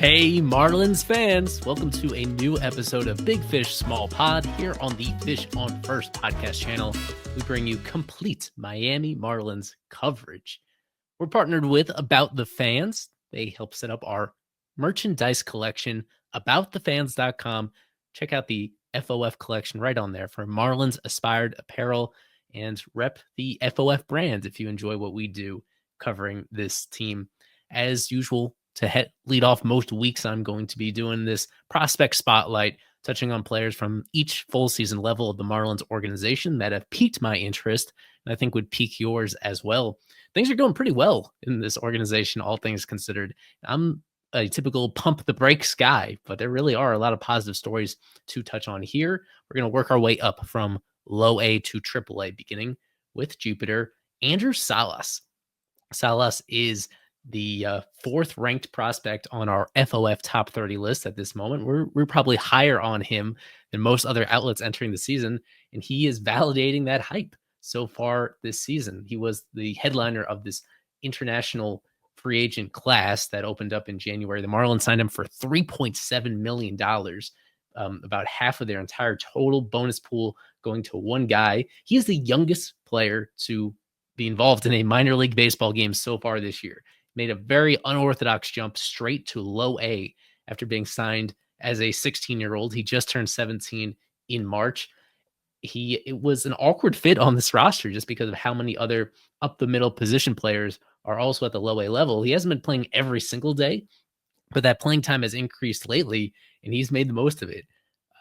Hey Marlins fans, welcome to a new episode of Big Fish Small Pod here on the Fish on First podcast channel. We bring you complete Miami Marlins coverage. We're partnered with About the Fans. They help set up our merchandise collection, aboutthefans.com. Check out the FOF collection right on there for Marlins aspired apparel and rep the FOF brand if you enjoy what we do covering this team. As usual, to lead off most weeks, I'm going to be doing this prospect spotlight, touching on players from each full season level of the Marlins organization that have piqued my interest, and I think would pique yours as well. Things are going pretty well in this organization, all things considered. I'm a typical pump the brakes guy, but there really are a lot of positive stories to touch on here. We're going to work our way up from low A to triple A, beginning with Jupiter. Andrew Salas. Salas is the fourth ranked prospect on our FOF top 30 list at this moment. We're probably higher on him than most other outlets entering the season, and he is validating that hype so far this season. He was the headliner of this international free agent class that opened up in January. The Marlins signed him for $3.7 million, about half of their entire total bonus pool going to one guy. He is the youngest player to be involved in a minor league baseball game so far this year. Made a very unorthodox jump straight to low A after being signed as a 16-year-old. He just turned 17 in March. It was an awkward fit on this roster just because of how many other up the middle position players are also at the low A level. He hasn't been playing every single day, but that playing time has increased lately, and he's made the most of it.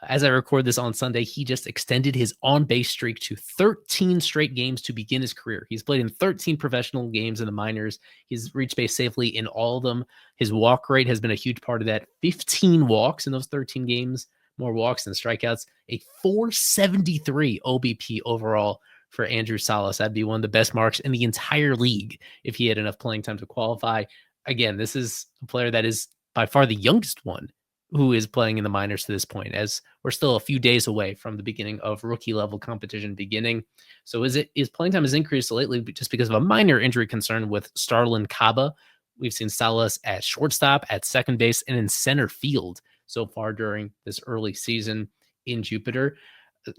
As I record this on Sunday, he just extended his on-base streak to 13 straight games to begin his career. He's played in 13 professional games in the minors. He's reached base safely in all of them. His walk rate has been a huge part of that. 15 walks in those 13 games, more walks than strikeouts. A 473 OBP overall for Andrew Salas. That'd be one of the best marks in the entire league if he had enough playing time to qualify. Again, this is a player that is by far the youngest one who is playing in the minors to this point, as we're still a few days away from the beginning of rookie level competition beginning. So his playing time has increased lately just because of a minor injury concern with Starlin Caba. We've seen Salas at shortstop, at second base, and in center field so far during this early season in Jupiter.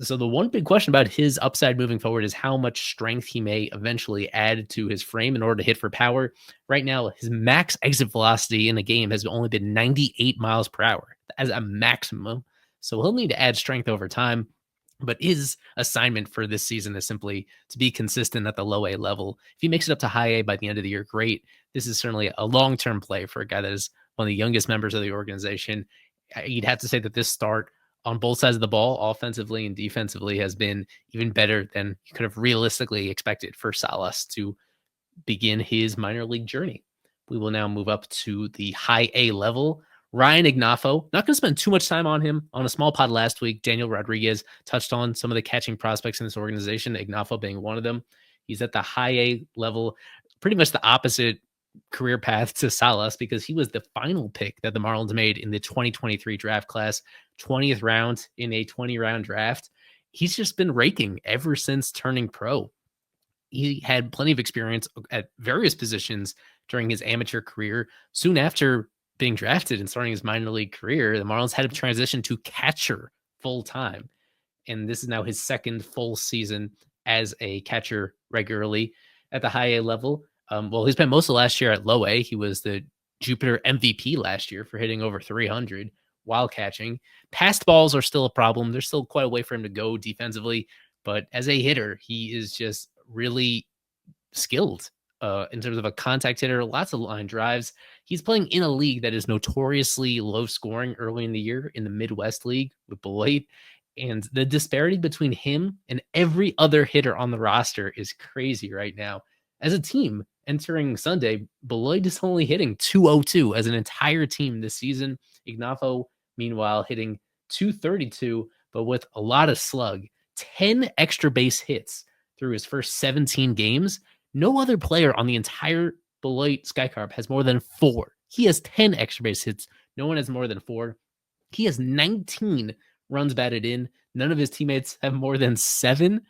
So the one big question about his upside moving forward is how much strength he may eventually add to his frame in order to hit for power. Right now, his max exit velocity in a game has only been 98 miles per hour as a maximum. So he'll need to add strength over time. But his assignment for this season is simply to be consistent at the low A level. If he makes it up to high A by the end of the year, great. This is certainly a long-term play for a guy that is one of the youngest members of the organization. You'd have to say that this start on both sides of the ball, offensively and defensively, has been even better than you could have realistically expected for Salas to begin his minor league journey. We will now move up to the high A level. Ryan Ignoffo, not going to spend too much time on him. On a small pod last week, Daniel Rodriguez touched on some of the catching prospects in this organization, Ignoffo being one of them. He's at the high A level, pretty much the opposite career path to Salas, because he was the final pick that the Marlins made in the 2023 draft class, 20th round in a 20-round draft. He's just been raking ever since turning pro. He had plenty of experience at various positions during his amateur career. Soon after being drafted and starting his minor league career, the Marlins had to transition to catcher full time. And this is now his second full season as a catcher regularly at the high A level. He spent most of last year at low A. He was the Jupiter MVP last year for hitting over 300 while catching. Passed balls are still a problem. There's still quite a way for him to go defensively, but as a hitter, he is just really skilled in terms of a contact hitter, lots of line drives. He's playing in a league that is notoriously low scoring early in the year, in the Midwest League with Beloit. And the disparity between him and every other hitter on the roster is crazy right now. As a team entering Sunday, Beloit is only hitting 202 as an entire team this season. Ignoffo, meanwhile, hitting 232, but with a lot of slug, 10 extra base hits through his first 17 games. No other player on the entire Beloit Skycarp has more than 4. He has 10 extra base hits. No one has more than 4. He has 19 runs batted in. None of his teammates have more than 7.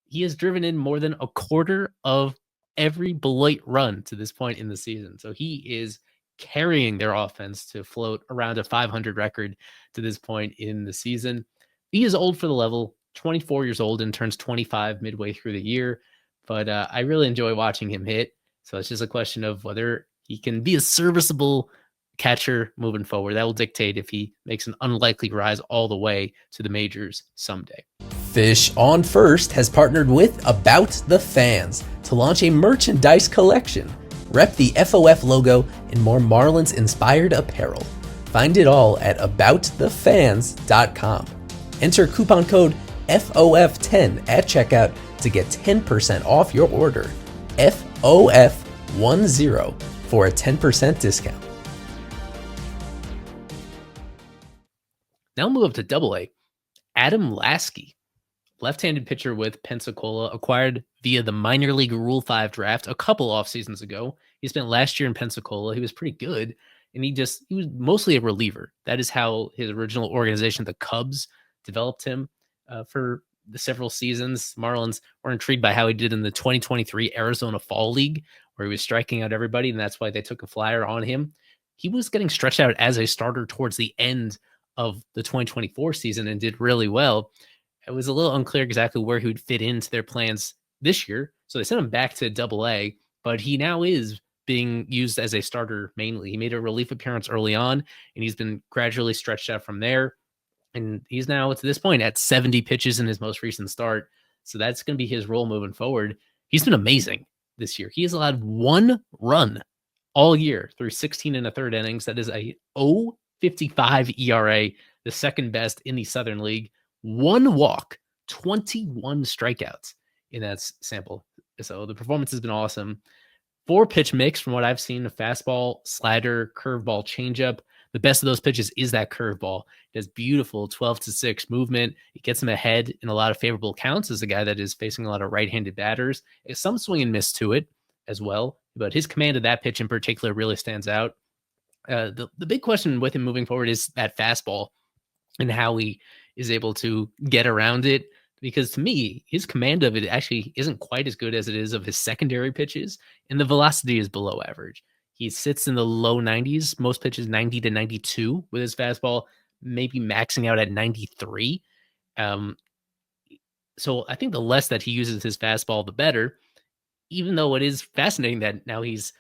He has driven in more than a quarter of every Beloit run to this point in the season. So he is carrying their offense to float around a 500 record to this point in the season. He is old for the level, 24 years old, and turns 25 midway through the year. But I really enjoy watching him hit. So it's just a question of whether he can be a serviceable catcher moving forward. That will dictate if he makes an unlikely rise all the way to the majors someday. Fish on First has partnered with About the Fans to launch a merchandise collection. Rep the FOF logo and more Marlins-inspired apparel. Find it all at aboutthefans.com. Enter coupon code FOF10 at checkout to get 10% off your order. FOF10 for a 10% discount. Now we'll move up to Double-A. Adam Laskey, left-handed pitcher with Pensacola, acquired via the minor league Rule 5 draft a couple off seasons ago. He spent last year in Pensacola. He was pretty good, and he was mostly a reliever. That is how his original organization, the Cubs, developed him for the several seasons. Marlins were intrigued by how he did in the 2023 Arizona Fall League, where he was striking out everybody, and that's why they took a flyer on him. He was getting stretched out as a starter towards the end of the 2024 season and did really well. It was a little unclear exactly where he would fit into their plans this year. So they sent him back to Double-A, but he now is being used as a starter mainly. He made a relief appearance early on, and he's been gradually stretched out from there. And he's now, to this point, at 70 pitches in his most recent start. So that's going to be his role moving forward. He's been amazing this year. He has allowed 1 run all year through 16 and a third innings. That is a 0.55 ERA, the second best in the Southern League. 1 walk, 21 strikeouts in that sample. So the performance has been awesome. 4-pitch mix from what I've seen: a fastball, slider, curveball, changeup. The best of those pitches is that curveball. It has beautiful 12-6 movement. It gets him ahead in a lot of favorable counts as a guy that is facing a lot of right-handed batters. There's some swing and miss to it as well, but his command of that pitch in particular really stands out. The big question with him moving forward is that fastball and how he is able to get around it, because to me, his command of it actually isn't quite as good as it is of his secondary pitches, and the velocity is below average. He sits in the low 90s, most pitches 90 to 92 with his fastball, maybe maxing out at 93. So I think the less that he uses his fastball, the better, even though it is fascinating that now he's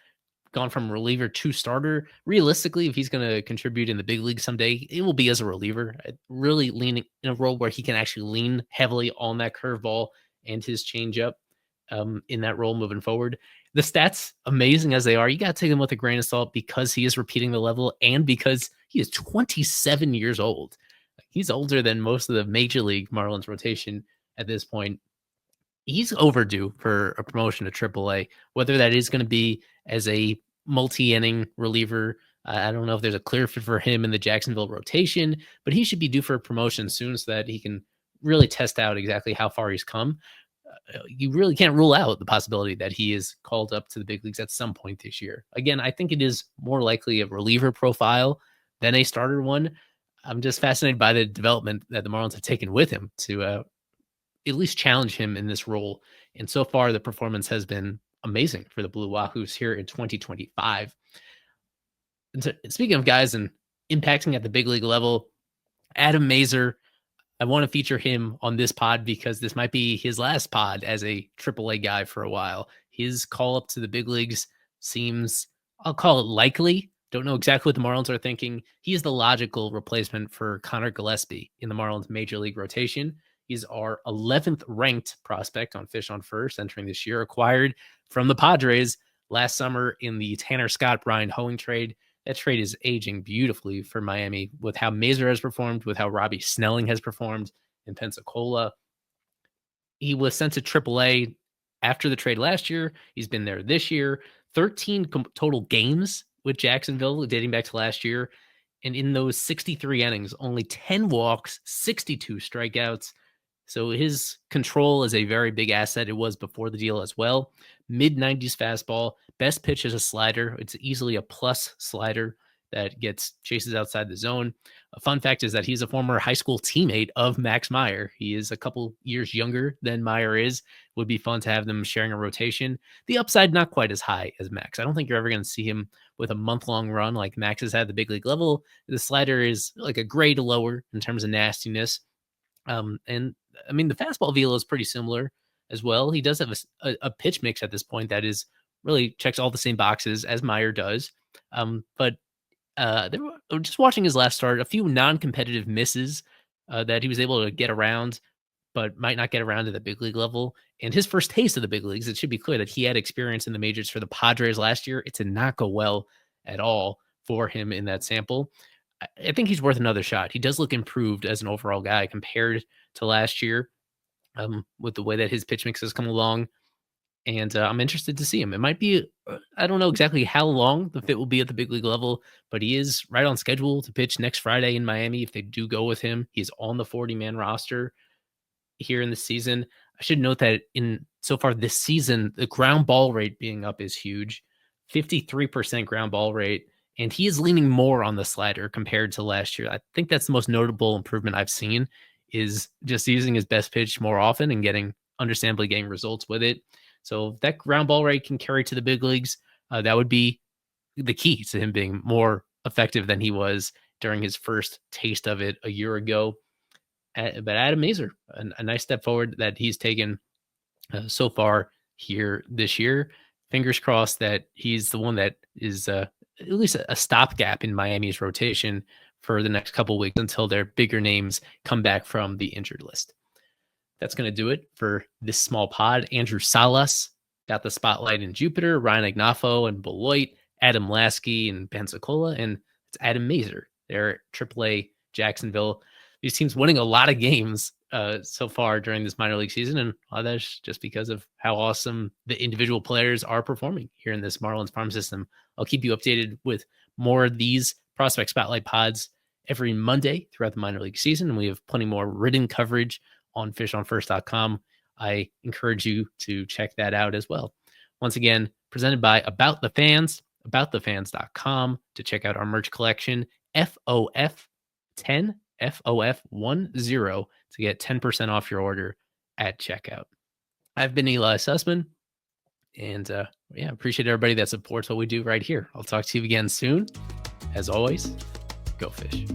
gone from reliever to starter. Realistically, if he's going to contribute in the big league someday, it will be as a reliever, really leaning in a role where he can actually lean heavily on that curveball and his changeup in that role moving forward. The stats, amazing as they are, you got to take them with a grain of salt because he is repeating the level and because he is 27 years old. He's older than most of the major league Marlins rotation at this point. He's overdue for a promotion to AAA, whether that is going to be as a multi-inning reliever. I don't know if there's a clear fit for him in the Jacksonville rotation, but he should be due for a promotion soon so that he can really test out exactly how far he's come. You really can't rule out the possibility that he is called up to the big leagues at some point this year. Again, I think it is more likely a reliever profile than a starter one. I'm just fascinated by the development that the Marlins have taken with him to at least challenge him in this role. And so far, the performance has been amazing for the Blue Wahoos here in 2025. And so, speaking of guys and impacting at the big league level, Adam Mazur, I want to feature him on this pod because this might be his last pod as a AAA guy for a while. His call up to the big leagues seems, I'll call it likely. Don't know exactly what the Marlins are thinking. He is the logical replacement for Connor Gillespie in the Marlins major league rotation. He's our 11th ranked prospect on Fish on First entering this year, acquired from the Padres last summer in the Tanner Scott, Brian Hoeing trade. That trade is aging beautifully for Miami with how Mazur has performed, with how Robbie Snelling has performed in Pensacola. He was sent to AAA after the trade last year. He's been there this year, 13 total games with Jacksonville dating back to last year. And in those 63 innings, only 10 walks, 62 strikeouts. So his control is a very big asset. It was before the deal as well. Mid-90s fastball. Best pitch is a slider. It's easily a plus slider. that chases outside the zone. A fun fact is that he's a former high school teammate of Max Meyer. He is a couple years younger than Meyer is. Would be fun to have them sharing a rotation. The upside, not quite as high as Max. I don't think you're ever going to see him with a month-long run like Max has had the big league level. The slider is like a grade lower in terms of nastiness. And I mean, the fastball velo is pretty similar as well. He does have a pitch mix at this point that is really checks all the same boxes as Meyer does. But just watching his last start, a few non-competitive misses that he was able to get around, but might not get around to the big league level. And his first taste of the big leagues, it should be clear that he had experience in the majors for the Padres last year. It did not go well at all for him in that sample. I think he's worth another shot. He does look improved as an overall guy compared to last year, with the way that his pitch mix has come along. And I'm interested to see him. It might be, I don't know exactly how long the fit will be at the big league level, but he is right on schedule to pitch next Friday in Miami. If they do go with him, he's on the 40-man roster here in the season. I should note that so far this season, the ground ball rate being up is huge, 53% ground ball rate. And he is leaning more on the slider compared to last year. I think that's the most notable improvement I've seen, is just using his best pitch more often and understandably getting results with it. So if that ground ball rate can carry to the big leagues, that would be the key to him being more effective than he was during his first taste of it a year ago. But Adam Mazur, a nice step forward that he's taken so far here this year. Fingers crossed that he's the one that is at least a stopgap in Miami's rotation for the next couple of weeks until their bigger names come back from the injured list. That's going to do it for this small pod. Andrew Salas got the spotlight in Jupiter, Ryan Ignoffo and Beloit, Adam Laskey and Pensacola, and it's Adam Mazur. They're AAA Jacksonville. These teams winning a lot of games so far during this minor league season, and a lot of that's just because of how awesome the individual players are performing here in this Marlins farm system. I'll keep you updated with more of these prospect spotlight pods every Monday throughout the minor league season, and we have plenty more written coverage on fishonfirst.com. I encourage you to check that out as well. Once again, presented by About the Fans, aboutthefans.com to check out our merch collection, FOF10, FOF10 to get 10% off your order at checkout. I've been Eli Sussman, and appreciate everybody that supports what we do right here. I'll talk to you again soon. As always, go fish.